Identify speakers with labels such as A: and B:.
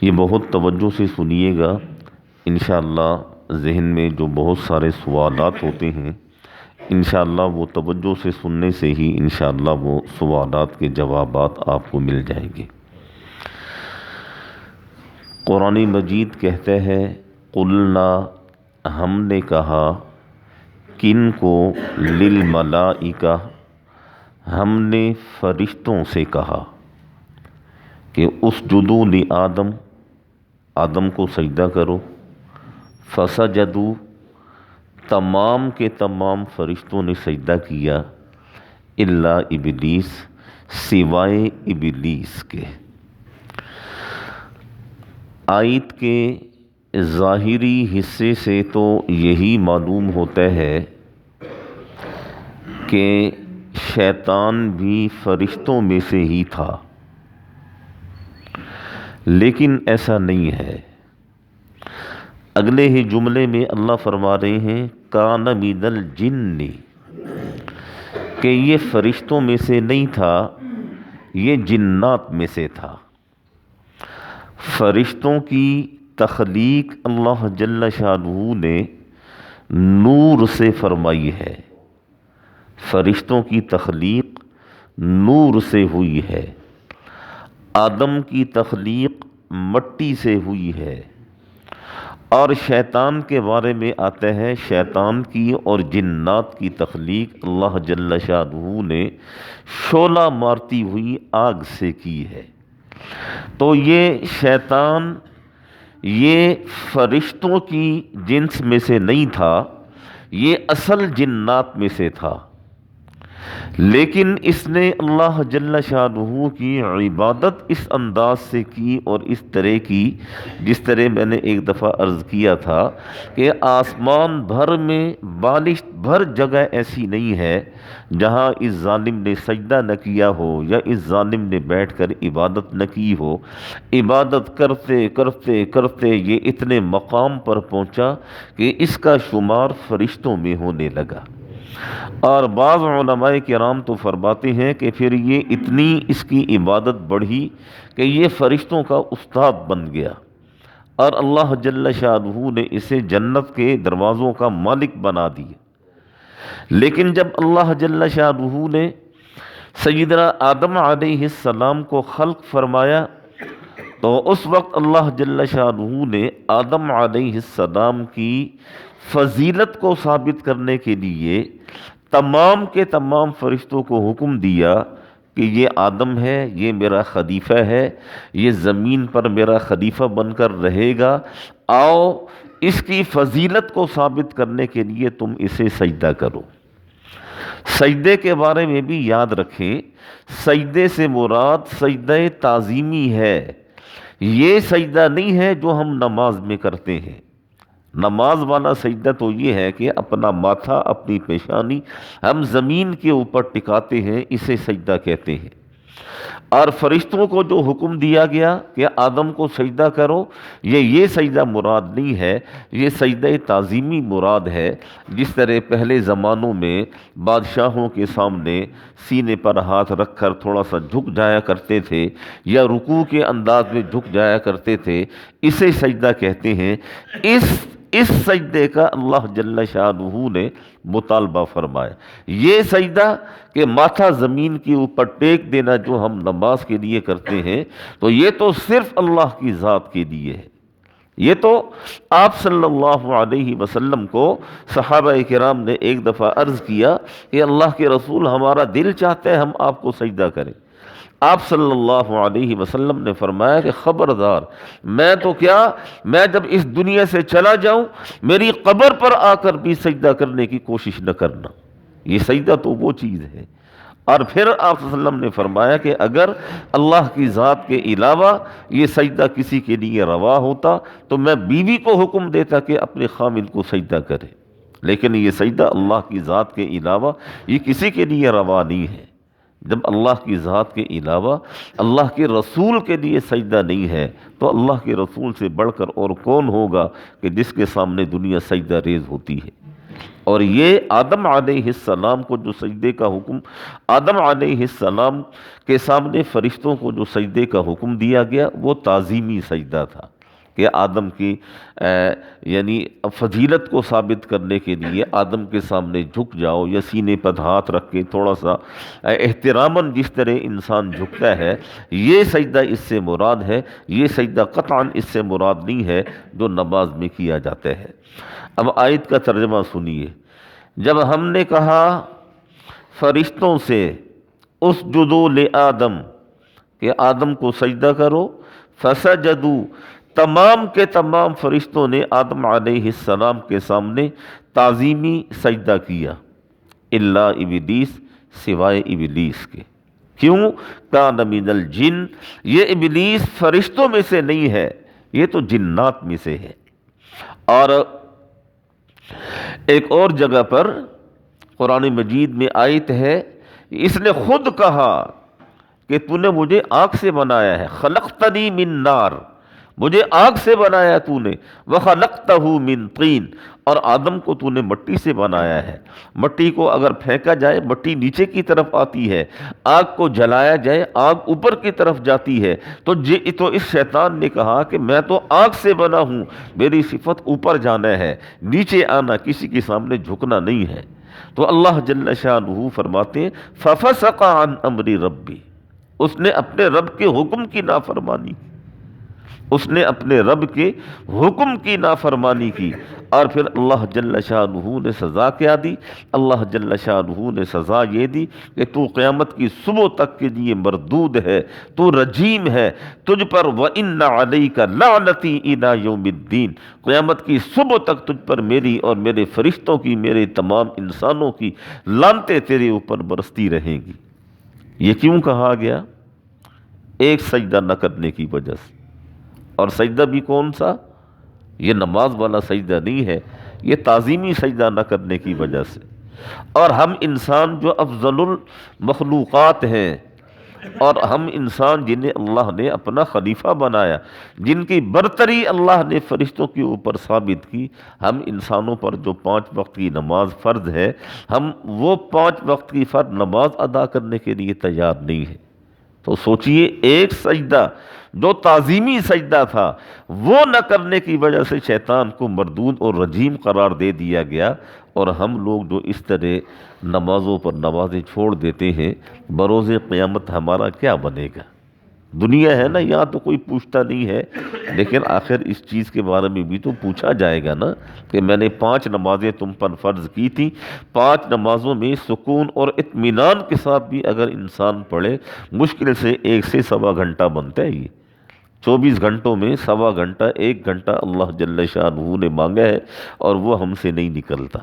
A: یہ بہت توجہ سے سنیے گا، انشاءاللہ ذہن میں جو بہت سارے سوالات ہوتے ہیں انشاءاللہ وہ توجہ سے سننے سے ہی انشاءاللہ وہ سوالات کے جوابات آپ کو مل جائیں گے۔ قرآن مجید کہتا ہے قلنا، ہم نے کہا، کن کو؟ للملائکہ، ہم نے فرشتوں سے کہا کہ اسجدوا لآدم، آدم کو سجدہ کرو۔ فسجدوا، تمام کے تمام فرشتوں نے سجدہ کیا، الا ابلیس، سوائے ابلیس کے۔ آیت کے ظاہری حصے سے تو یہی معلوم ہوتا ہے کہ شیطان بھی فرشتوں میں سے ہی تھا، لیکن ایسا نہیں ہے۔ اگلے ہی جملے میں اللہ فرما رہے ہیں کان من الجن، کہ یہ فرشتوں میں سے نہیں تھا، یہ جنات میں سے تھا۔ فرشتوں کی تخلیق اللہ جل شانہ نے نور سے فرمائی ہے، فرشتوں کی تخلیق نور سے ہوئی ہے۔ آدم کی تخلیق مٹی سے ہوئی ہے، اور شیطان کے بارے میں آتا ہے شیطان کی اور جنات کی تخلیق اللہ جل شانہ نے شعلہ مارتی ہوئی آگ سے کی ہے۔ تو یہ شیطان یہ فرشتوں کی جنس میں سے نہیں تھا، یہ اصل جنات میں سے تھا، لیکن اس نے اللہ جل شانہ کی عبادت اس انداز سے کی اور اس طرح کی، جس طرح میں نے ایک دفعہ عرض کیا تھا کہ آسمان بھر میں بالشت بھر جگہ ایسی نہیں ہے جہاں اس ظالم نے سجدہ نہ کیا ہو یا اس ظالم نے بیٹھ کر عبادت نہ کی ہو۔ عبادت کرتے کرتے کرتے یہ اتنے مقام پر پہنچا کہ اس کا شمار فرشتوں میں ہونے لگا۔ اور بعض علماء کرام تو فرماتے ہیں کہ پھر یہ اتنی اس کی عبادت بڑھی کہ یہ فرشتوں کا استاد بن گیا، اور اللہ جل شانہ نے اسے جنت کے دروازوں کا مالک بنا دیا۔ لیکن جب اللہ جل شانہ نے سیدنا آدم علیہ السلام کو خلق فرمایا تو اس وقت اللہ جل شانہ نے آدم علیہ السلام کی فضیلت کو ثابت کرنے کے لیے تمام کے تمام فرشتوں کو حکم دیا کہ یہ آدم ہے، یہ میرا خلیفہ ہے، یہ زمین پر میرا خلیفہ بن کر رہے گا، آؤ اس کی فضیلت کو ثابت کرنے کے لیے تم اسے سجدہ کرو۔ سجدے کے بارے میں بھی یاد رکھیں، سجدے سے مراد سجدہ تعظیمی ہے، یہ سجدہ نہیں ہے جو ہم نماز میں کرتے ہیں۔ نماز والا سجدہ تو یہ ہے کہ اپنا ماتھا، اپنی پیشانی ہم زمین کے اوپر ٹکاتے ہیں، اسے سجدہ کہتے ہیں۔ اور فرشتوں کو جو حکم دیا گیا کہ آدم کو سجدہ کرو، یہ سجدہ مراد نہیں ہے، یہ سجدہ تعظیمی مراد ہے۔ جس طرح پہلے زمانوں میں بادشاہوں کے سامنے سینے پر ہاتھ رکھ کر تھوڑا سا جھک جایا کرتے تھے یا رکوع کے انداز میں جھک جایا کرتے تھے، اسے سجدہ کہتے ہیں۔ اس سجدے کا اللہ جل شانہ نے مطالبہ فرمایا۔ یہ سجدہ کہ ماتھا زمین کے اوپر ٹیک دینا جو ہم نماز کے لیے کرتے ہیں، تو یہ تو صرف اللہ کی ذات کے لیے ہے۔ یہ تو آپ صلی اللہ علیہ وسلم کو صحابہ کرام نے ایک دفعہ عرض کیا کہ اللہ کے رسول ہمارا دل چاہتا ہے ہم آپ کو سجدہ کریں۔ آپ صلی اللہ علیہ وسلم نے فرمایا کہ خبردار، میں تو کیا، میں جب اس دنیا سے چلا جاؤں میری قبر پر آ کر بھی سجدہ کرنے کی کوشش نہ کرنا۔ یہ سجدہ تو وہ چیز ہے۔ اور پھر آپ صلی اللہ علیہ وسلم نے فرمایا کہ اگر اللہ کی ذات کے علاوہ یہ سجدہ کسی کے لیے روا ہوتا تو میں بیوی کو حکم دیتا کہ اپنے خامن کو سجدہ کرے، لیکن یہ سجدہ اللہ کی ذات کے علاوہ یہ کسی کے لیے روا نہیں ہے۔ جب اللہ کی ذات کے علاوہ اللہ کے رسول کے لیے سجدہ نہیں ہے تو اللہ کے رسول سے بڑھ کر اور کون ہوگا کہ جس کے سامنے دنیا سجدہ ریز ہوتی ہے۔ اور یہ آدم علیہ السلام کو جو سجدے کا حکم، آدم علیہ السلام کے سامنے فرشتوں کو جو سجدے کا حکم دیا گیا وہ تعظیمی سجدہ تھا کہ آدم کی یعنی فضیلت کو ثابت کرنے کے لیے آدم کے سامنے جھک جاؤ، یا سینے پر ہاتھ رکھ کے تھوڑا سا احتراماً جس طرح انسان جھکتا ہے، یہ سجدہ اس سے مراد ہے۔ یہ سجدہ قطعاً اس سے مراد نہیں ہے جو نماز میں کیا جاتا ہے۔ اب آیت کا ترجمہ سنیے۔ جب ہم نے کہا فرشتوں سے اسجدوا لآدم کہ آدم کو سجدہ کرو، فسجدوا تمام کے تمام فرشتوں نے آدم علیہ السلام کے سامنے تعظیمی سجدہ کیا، الا ابلیس سوائے ابلیس کے۔ کیوں؟ کان من الجن، یہ ابلیس فرشتوں میں سے نہیں ہے، یہ تو جنات میں سے ہے۔ اور ایک اور جگہ پر قرآن مجید میں آیت ہے، اس نے خود کہا کہ تو نے مجھے آگ سے بنایا ہے، خلقتنی من نار، مجھے آگ سے بنایا تو نے، وخلقتہ من طین، اور آدم کو تو نے مٹی سے بنایا ہے۔ مٹی کو اگر پھینکا جائے مٹی نیچے کی طرف آتی ہے، آگ کو جلایا جائے آگ اوپر کی طرف جاتی ہے۔ تو اس شیطان نے کہا کہ میں تو آگ سے بنا ہوں، میری صفت اوپر جانا ہے، نیچے آنا، کسی کے سامنے جھکنا نہیں ہے۔ تو اللہ جل شانہ فرماتے ہیں فَفَسَقَ عَنْ أَمْرِ رَبِّ، اس نے اپنے رب کے حکم کی نافرمانی کی، اس نے اپنے رب کے حکم کی نافرمانی کی۔ اور پھر اللہ جل شانہ نے سزا کیا دی؟ اللہ جل شانہ نے سزا یہ دی کہ تو قیامت کی صبح تک کے لیے مردود ہے، تو رجیم ہے، تجھ پر وَإِنَّ عَلَيْكَ لَعْنَتِي إِلَى يَوْمِ الدِّينِ، قیامت کی صبح تک تجھ پر میری اور میرے فرشتوں کی، میرے تمام انسانوں کی لعنتیں تیرے اوپر برستی رہیں گی۔ یہ کیوں کہا گیا؟ ایک سجدہ نہ کرنے کی وجہ سے۔ اور سجدہ بھی کون سا؟ یہ نماز والا سجدہ نہیں ہے، یہ تعظیمی سجدہ نہ کرنے کی وجہ سے۔ اور ہم انسان جو افضل المخلوقات ہیں، اور ہم انسان جنہیں اللہ نے اپنا خلیفہ بنایا، جن کی برتری اللہ نے فرشتوں کے اوپر ثابت کی، ہم انسانوں پر جو 5 وقت کی نماز فرض ہے، ہم وہ 5 وقت کی فرض نماز ادا کرنے کے لیے تیار نہیں ہیں۔ تو سوچئے ایک سجدہ جو تعظیمی سجدہ تھا وہ نہ کرنے کی وجہ سے شیطان کو مردود اور رجیم قرار دے دیا گیا، اور ہم لوگ جو اس طرح نمازوں پر نمازیں چھوڑ دیتے ہیں، بروز قیامت ہمارا کیا بنے گا؟ دنیا ہے نا، یہاں تو کوئی پوچھتا نہیں ہے، لیکن آخر اس چیز کے بارے میں بھی تو پوچھا جائے گا نا کہ میں نے 5 نمازیں تم پر فرض کی تھی، 5 نمازوں میں سکون اور اطمینان کے ساتھ بھی اگر انسان پڑھے، مشکل سے 1 سے 1.25 گھنٹہ بنتا ہے۔ یہ 24 گھنٹوں میں 1.25 گھنٹہ، 1 گھنٹہ اللہ جل شانہ نے مانگا ہے، اور وہ ہم سے نہیں نکلتا۔